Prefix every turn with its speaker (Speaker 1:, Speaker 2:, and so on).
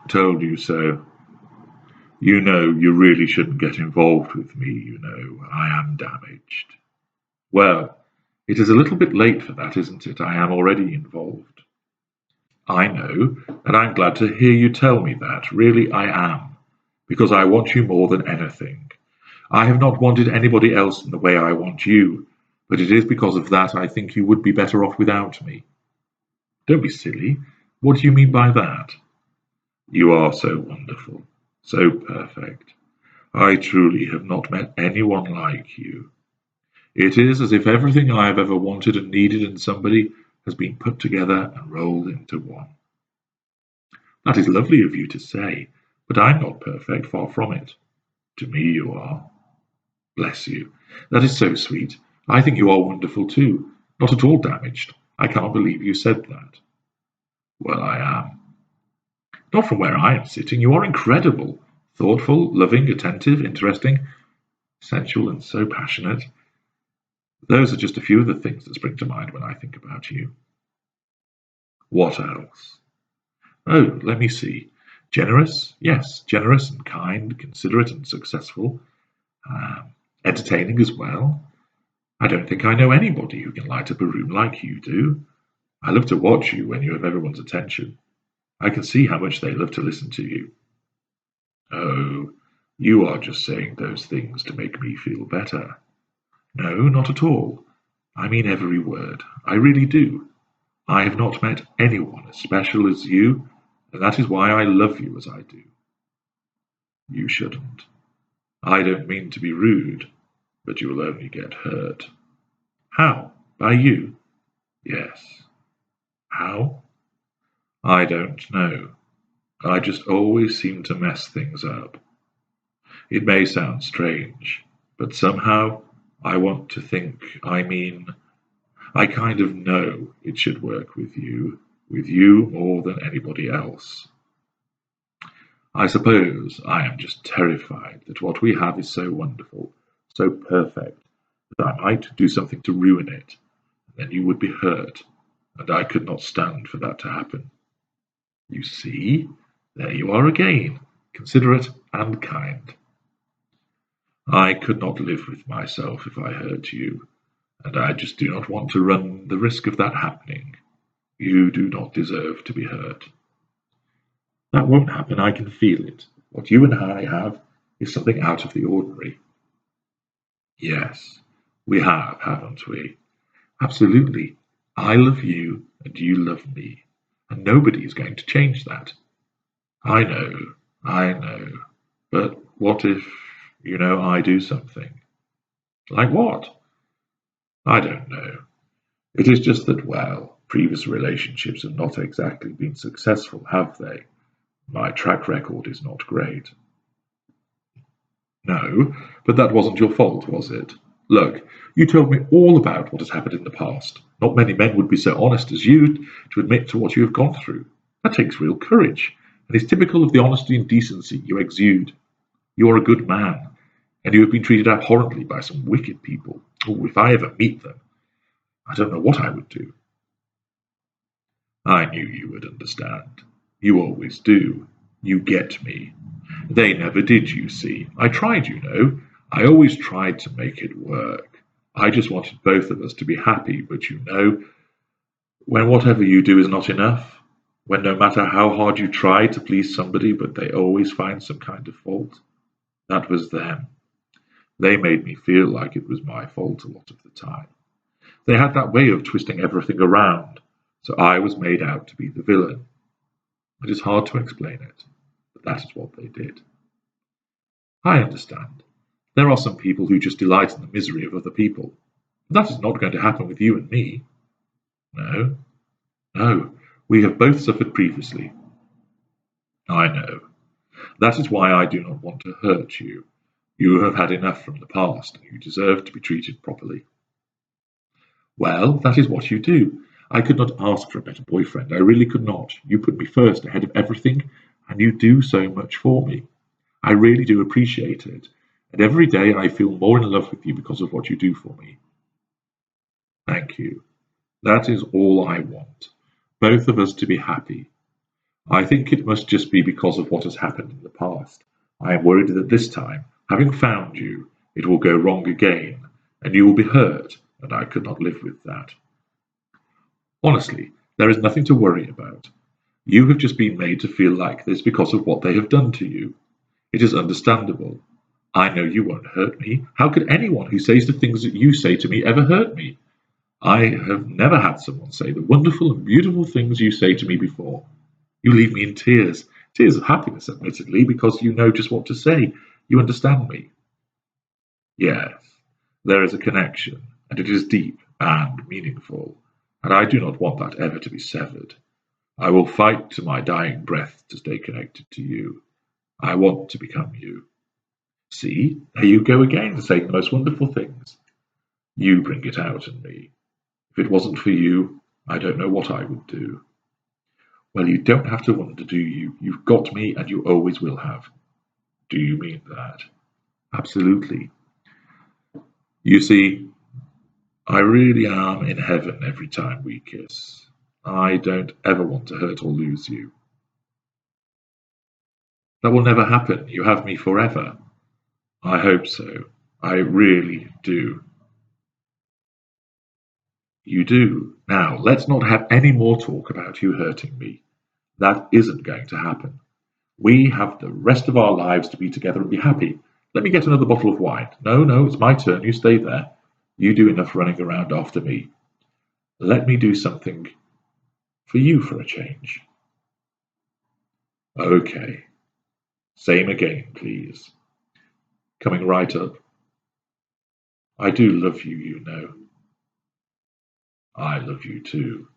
Speaker 1: Told you so. You know you really shouldn't get involved with me, you know. I am damaged. Well, it is a little bit late for that, isn't it? I am already involved. I know, and I'm glad to hear you tell me that. Really, I am. Because I want you more than anything. I have not wanted anybody else in the way I want you, but it is because of that I think you would be better off without me. Don't be silly. What do you mean by that? You are so wonderful, so perfect. I truly have not met anyone like you. It is as if everything I have ever wanted and needed in somebody has been put together and rolled into one. That is lovely of you to say, but I'm not perfect, far from it. To me you are. Bless you. That is so sweet. I think you are wonderful too. Not at all damaged. I cannot believe you said that. Well, I am. Not from where I am sitting. You are incredible. Thoughtful, loving, attentive, interesting, sensual, and so passionate. Those are just a few of the things that spring to mind when I think about you. What else? Oh, let me see. Generous? Yes, generous and kind, considerate and successful. Um, Entertaining as well. I don't think I know anybody who can light up a room like you do. I love to watch you when you have everyone's attention. I can see how much they love to listen to you. Oh, you are just saying those things to make me feel better. No, not at all. I mean every word. I really do. I have not met anyone as special as you, and that is why I love you as I do. You shouldn't. I don't mean to be rude, but you will only get hurt. How? By you? Yes. How? I don't know. I just always seem to mess things up. It may sound strange, but somehow I want to think, I mean, I kind of know it should work with you more than anybody else. I suppose I am just terrified that what we have is so wonderful, so perfect, that I might do something to ruin it, and then you would be hurt, and I could not stand for that to happen. You see, there you are again, considerate and kind. I could not live with myself if I hurt you, and I just do not want to run the risk of that happening. You do not deserve to be hurt. That won't happen, I can feel it. What you and I have is something out of the ordinary. Yes, we have, haven't we? Absolutely. I love you, and you love me, and nobody is going to change that. I know, I know. But what if, I do something? Like what? I don't know. It is just that, well, previous relationships have not exactly been successful, have they? My track record is not great. No, but that wasn't your fault, was it? Look, you told me all about what has happened in the past. Not many men would be so honest as you to admit to what you have gone through. That takes real courage, and is typical of the honesty and decency you exude. You are a good man, and you have been treated abhorrently by some wicked people. Oh, if I ever meet them, I don't know what I would do. I knew you would understand. You always do. You get me. They never did, you see. I tried, I always tried to make it work. I just wanted both of us to be happy, but when whatever you do is not enough, when no matter how hard you try to please somebody, but they always find some kind of fault, that was them. They made me feel like it was my fault a lot of the time. They had that way of twisting everything around, so I was made out to be the villain. It is hard to explain it, but that is what they did. I understand. There are some people who just delight in the misery of other people. But that is not going to happen with you and me. No, no, we have both suffered previously. I know. That is why I do not want to hurt you. You have had enough from the past, and you deserve to be treated properly. Well, that is what you do. I could not ask for a better boyfriend. I really could not. You put me first ahead of everything, and you do so much for me. I really do appreciate it, and every day I feel more in love with you because of what you do for me. Thank you. That is all I want. Both of us to be happy. I think it must just be because of what has happened in the past. I am worried that this time, having found you, it will go wrong again, and you will be hurt, and I could not live with that. Honestly, there is nothing to worry about. You have just been made to feel like this because of what they have done to you. It is understandable. I know you won't hurt me. How could anyone who says the things that you say to me ever hurt me? I have never had someone say the wonderful and beautiful things you say to me before. You leave me in tears, tears of happiness, admittedly, because you know just what to say. You understand me. Yes, there is a connection, and it is deep and meaningful, and I do not want that ever to be severed. I will fight to my dying breath to stay connected to you. I want to become you. See, there you go again, saying the most wonderful things. You bring it out in me. If it wasn't for you, I don't know what I would do. Well, you don't have to wonder, do you? You've got me, and you always will have. Do you mean that? Absolutely. You see, I really am in heaven every time we kiss. I don't ever want to hurt or lose you. That will never happen. You have me forever. I hope so. I really do. You do. Now, let's not have any more talk about you hurting me. That isn't going to happen. We have the rest of our lives to be together and be happy. Let me get another bottle of wine. No, no, it's my turn. You stay there. You do enough running around after me. Let me do something for you for a change. Okay. Same again, please. Coming right up. I do love you, you know. I love you too.